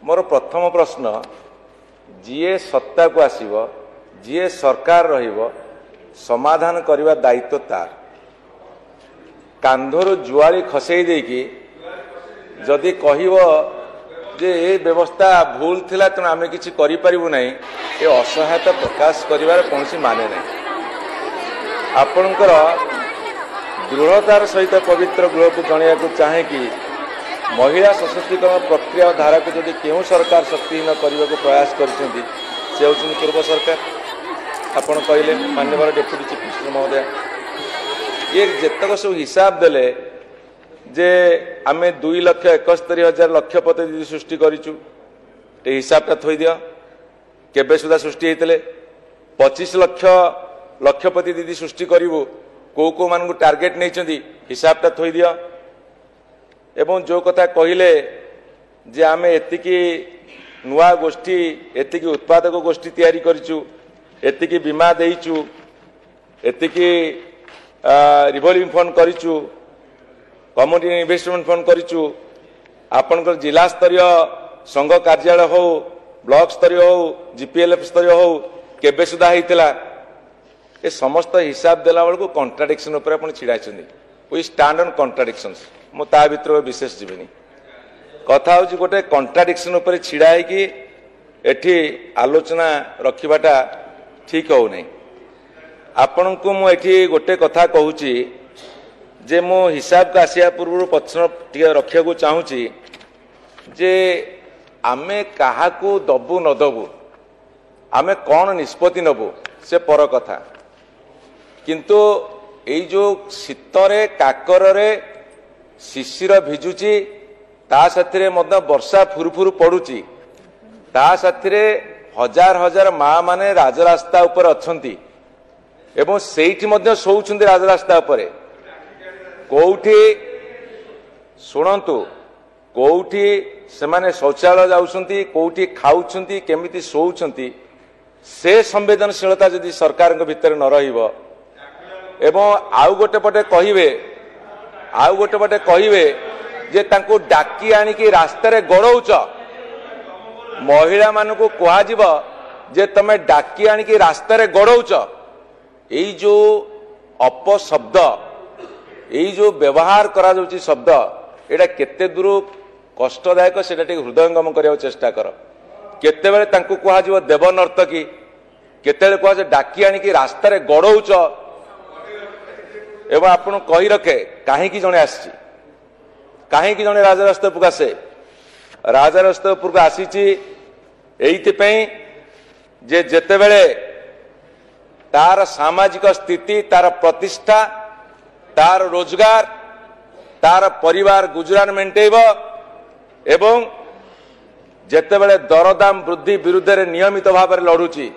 मोर प्रथम प्रश्न जीए सत्ता को आसीबो जीए सरकार रहिबो समाधान करने दायित्व तार कांधर जुआली खसई देकी जदि कहब जे ये व्यवस्था भूल थिला तेणु आम कि नहीं ये असहायता प्रकाश करिवार कौन माने नहीं आपणकर दृढ़तार सहित पवित्र गृह को जनवाक चाहे कि महिला सशक्तिकरण प्रक्रिया धारा को जदि क्यों सरकार शक्तिहीन करने को प्रयास करछंती से होउछन पूर्व सरकार आपण कहले माननीय डेप्यूटी चीफ मिनिस्टर महोदय ये जेतक सब हिसाब देले जे आम 2,71,000 लक्षपति दीदी सृष्टि करूँ हिसाबटा थई दियो केबे सुधा सृष्टि होते 25 लाख लक्षपति दीदी सृष्टि करूँ को मान टार्गेट नहीं हिसाबटा थई दियो एवं जो कथा कहले जे आम एतिकी नुआ गोष्ठी एतिकी उत्पादक गोष्ठी तैयारी करिचु एतिकी बीमा देइचु एतिकी रिवॉल्विंग फंड करिचु कम्युनिटी इन्वेस्टमेंट फंड करिचु आपनकर जिला स्तरीय संघ कार्यालय हो ब्लॉक स्तरीय हो जीपीएलएफ स्तरीय हो केबे सुधा होइतिला ए समस्त हिसाब देला बेलू कॉन्ट्राडिक्शन उपर आपण छिड़ाइछन्ती वी स्टैंड ऑन कॉन्ट्राडिक्शंस मु ता भितर विशेष जीवेनी कथा हूँ गोटे कॉन्ट्राडिक्शन उपर छिड़ा है एठी आलोचना रखिबाटा ठीक हो नहीं आपण को मुझे गोटे कथा कहूची जे मो हिसाब का आसिया पूर्व प्रश्न टे रखा चाहूँगी जे आमे काहाकू दबु न दबु आमे कौन निष्पत्ति नबु से पर कथा किंतु एई जो शीतरे काकरे शिशिर भिजुची ता साथीरे मध्य वर्षा फुरुफुरु पड़ुची ता साथीरे हजार हजार माँ माने राजरास्ता ऊपर अछंती एवं सेठी मध्य सोउछंती राजरास्ता ऊपर कोठी शुणु कोठी से माने शौचालय जाउछंती कोठी खाउछंती केमिति सोउछंती से संवेदनशीलता जदि सरकार भितर न रहिबो एवं आउ गोटे पटे कहिबे जे तांको डाकी आनिकी रास्ता रे गड़ौच महिला मानकु कुहाजिब जे तमे डाकी आनिकी रास्ता रे गड़ौच एई जो अपशब्द एई जो व्यवहार करा जाउची शब्द एटा केते दूर कष्टदायक सेटा टिके हृदयंगम करिया चेष्टा कर केते बेले तांको कुहाजिब देव नर्तकी केते बेले कुहा डाकी आनिकी रास्ता रे गड़ौच एवं आपण कही रखे काहेकि जणे आसी काहेकि जणे राजरास्ता उपरକୁ आसे राजरास्ता उपरକୁ आसीची एइथिपई जे जेतेबेले तार सामाजिक स्थिति तार प्रतिष्ठा तार रोजगार तार परिवार गुजरान मेंटेब एवं जेतेबेले दरदाम वृद्धि विरुद्ध रे नियमित भाव में लड़ुची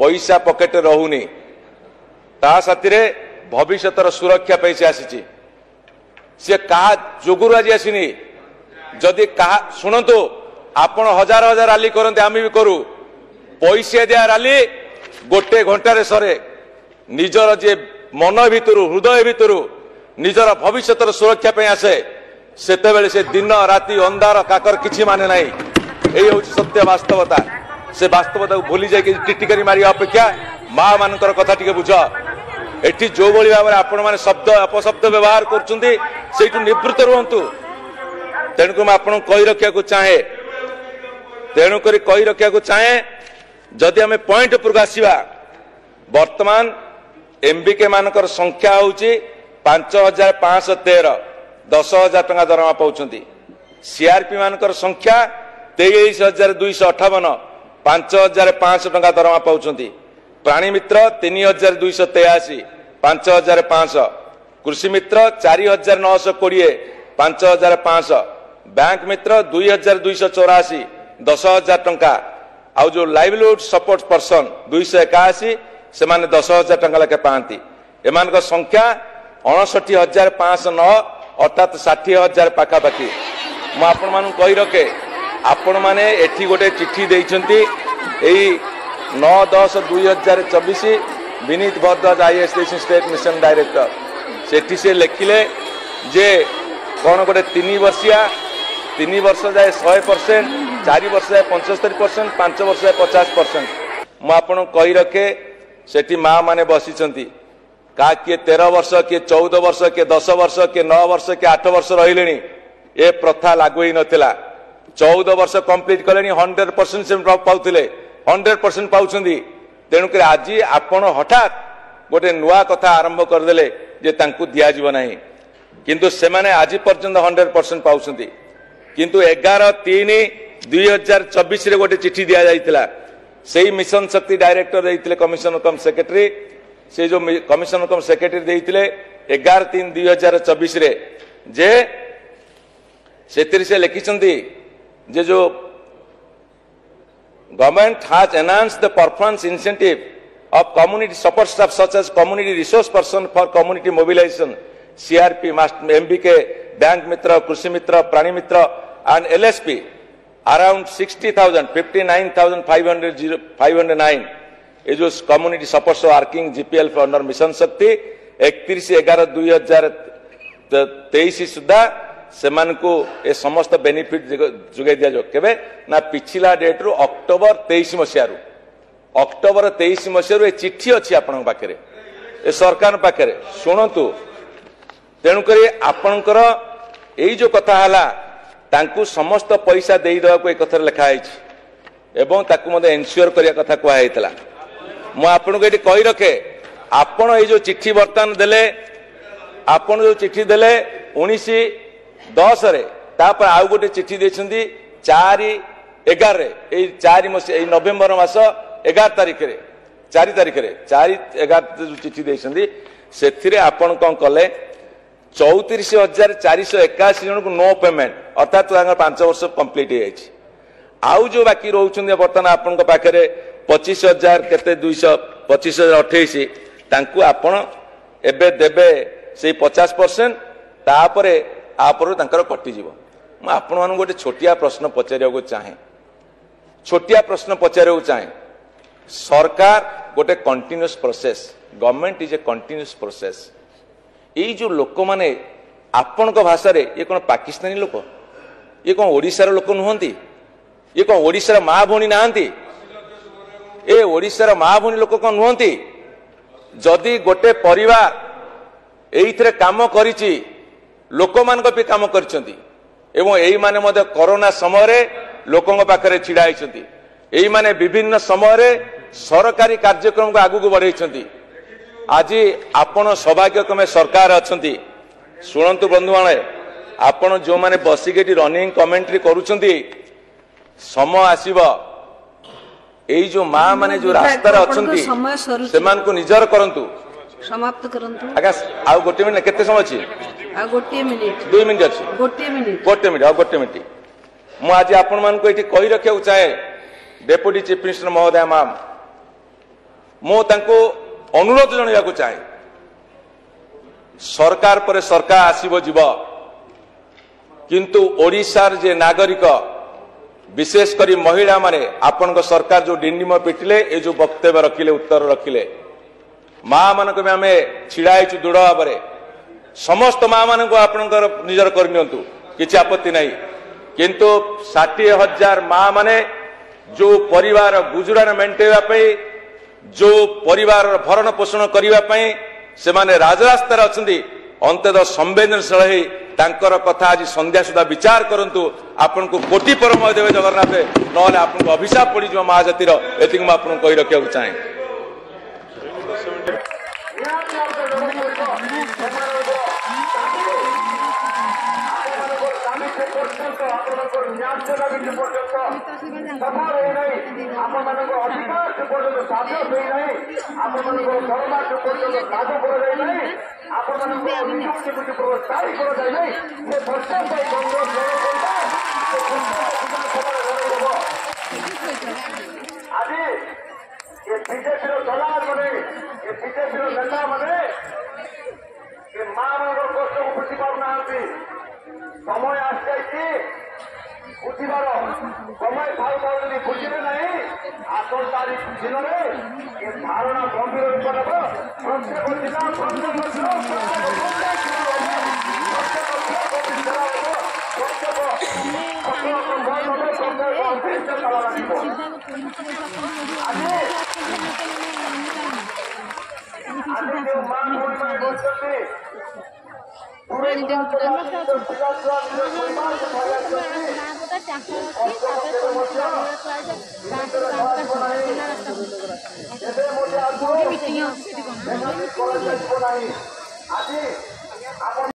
पैसा पकेट रहुनी ता साथीरे भविष्यतर सुरक्षा पे से आसी सी कहा जोगुरु आज आसनी जदि कहा शुणु आपण हजार हजार राली करते आम भी करू पैसा दिया राली गोटे घंटे सरे निजर जे मन भितर हृदय भितर निजर भविष्यतर सुरक्षा पे आसे सेतेबेले से दिन राति अंधार काकर किछि माने नाही एई होछि सत्य वास्तवता से वास्तवता को भूली जाए टिटिकरी मारिया अपेक्षा माँ मानकर कथा टिके बुझ एठी जो भली भाव में आपण माने शब्द अपशब्द व्यवहार करछुंती सेठु निवृत्त रुहंतु तेणुक मैं कही रखा चाहे तेणुक कही रखा चाहे जदि आम पॉइंट उपरକୁ आसीबा वर्तमान एमबीके मानकर संख्या होउची 5,513 10,000 टंका दरमा पाउछंती सीआरपी मानकर संख्या 23,258 5,500 टंका दरमा पाउछंती प्राणी मित्र 3,283 5,500 कृषि मित्र 4,920 5,500 बैंक मित्र 2,284 10,000 टंका आउ जो लाइवलीहुड सपोर्ट पर्सन 281 से माने 10,000 टंका लेके पाती एमान संख्या 59,509 अर्थात 60,000 पाखापाखि मु आपण मान कही रखे आपण माने एठी गोटे चिट्ठी देइछंती एई 9/10/2024 Vineet Bhardwaj IAS state mission director सेठी से लिखिले जे कौन गोटे 3 वर्षिया 3 वर्ष जाए 100%, 4 वर्ष जाए 75%, 5 वर्ष जाए 50%। मु आपन कही रखे सेठी माँ माने बसी का किए 13 वर्ष किए 14 वर्ष किए 10 वर्ष किए 9 वर्ष किए 8 वर्ष रही ए प्रथा लागू ही नथिला। 14 वर्ष कंप्लीट कले 100% से पाउथिले 100% पाउछंदी। तेणुक आज आपण हठात गोटे नुआ कथा आरंभ करदेले जे तांकू दिया जीव नाही, किंतु से माने आज पर्यंत 100% पाउछंदी। किंतु 11/3/2024 रे गोटे चिट्ठी दिया जाइतिला। सेही मिशन शक्ति डायरेक्टर देइतिले कमिशनर कम सेक्रेटरी, से जो कमिशनर कम सेक्रेटरी देइतिले 11/3/2024 रे जे सेतिर से लिखिछंदी जे जो government has enhanced the performance incentive of community support staff such as community resource person for community mobilization, CRP, MBK, Bank Mitra, Krushi Mitra, Prani Mitra and LSP around 60,000, 59,509 is जो community support staff working GPL for under Mission Shakti 31/11/2023 सुधा सेमान को ए समस्त benefit जुगे दिया जो केबे ना पिछला date रु अक्टोबर 23 मसिया रु अक्टोबर 23 मसीह चिठी अच्छी आपण पाखे ए सरकार पाखे शुणु। तेणुक आपणकर यही जो कथा है समस्त पैसा देदेवा को एक कथा लिखाई एवं एनश्योर करने कथा कहला। मुझे ये कही रखे आपण ये जो चिठी बर्तमान देले आपण जो चिठी देले 19/10 आउ गोटे चिठी देते 4/11 नवेम्बर मास 11 तारिख रे 4 तारिख रे 4/11 चिठी देछंदी सेथिरे आपण कोन कले 34,481 जन को नो पेमेंट अर्थात 5 वर्ष कंप्लीट हो जाइछि। आउ जो बाकी रहउछंदी बर्तमान आपण को पाखरे 25,000 केते 225,028 तांकू आपण एबे देबे से 50% तापरे आपरो तांकर कटि जीवो। म आपण मान गोटे छोटिया प्रश्न पचारिया को चाहे सरकार गोटे continuous process, government is a continuous process. ये जो लोक माने आपण को भाषा रे ये कौन पाकिस्तानी लोक, ये कौन ओडिशार लोक नुहंती, ये कौन ओडिशार माँ भौणी नाहंती, ए ओडिशार माँ भौणी लोक कौन नुहंती। जदि गोटे परिवार एइथरे काम करिछि लोक मान भी काम करिसेंती एवं एई माने मध्य कोरोना समय रे लोकन पाखरे छिड़ा होइछंती। एई माने विभिन्न समय रे सरकारी कार्यक्रम को आगु को बढ़ाई। आज आपण सौभाग्यक्रमे सरकार अच्छी शुणु बंधु माने आपण जो माने बसिके रनिंग कमेंट्री करूछंती समय आसीबो एई जो माँ माने जो रास्ता अच्छी सेमान को निजर करंतु समाप्त करंतु। आगा आ गोटे मिनिट केते समय अछि? आ गोटे मिनिट 2 मिनिट अछि। गोटे मिनिट मु आज आपण मान को एठी कहि रखिया चाहे डेप्यूटी चीफ मिनिस्टर महोदय मैम मो तांको अनुरोध जणाइया को चाहे सरकार पर सरकार आसीबो जीव किंतु ओडिशार जे नागरिक विशेष करी महिला माने आपण को सरकार जो डिंडिम पिटिले ए जो वक्तव्य रखिले उत्तर रखिले माँ मान को आम छिड़ा दृढ़ भाव में समस्त माँ मान को आप निजर करनी किसी आपत्ति नहीं किंतु 60,000 माँ माने जो परिवार गुजरान मेंटेवाई जो परिवार भरण पोषण करने से माने राजरास्तार अच्छी अंततः संवेदनशील तांकर कथा आज संध्या सुधा विचार करंतु आपन को कोटि परम देवे जगन्नाथ नहले आपन को अभिशाप पड़ जाव महाजातिर एति मैं आपन कहि रखिया चाहे। समय आसि बुझार समय थाऊ थाऊ बुझे ना आसन तारीख दिन में धारणा गंभीर रूप नेब प्रत्येक जिला प्रत्येक ନିଶ୍ଚୟ ତାଳ ଲାଗିବ। ଆଜି ଯେଉଁ ମା ଭଉଣୀମାନେ ବସିଛନ୍ତି ଏବେ ମଧ୍ୟ ଆଜି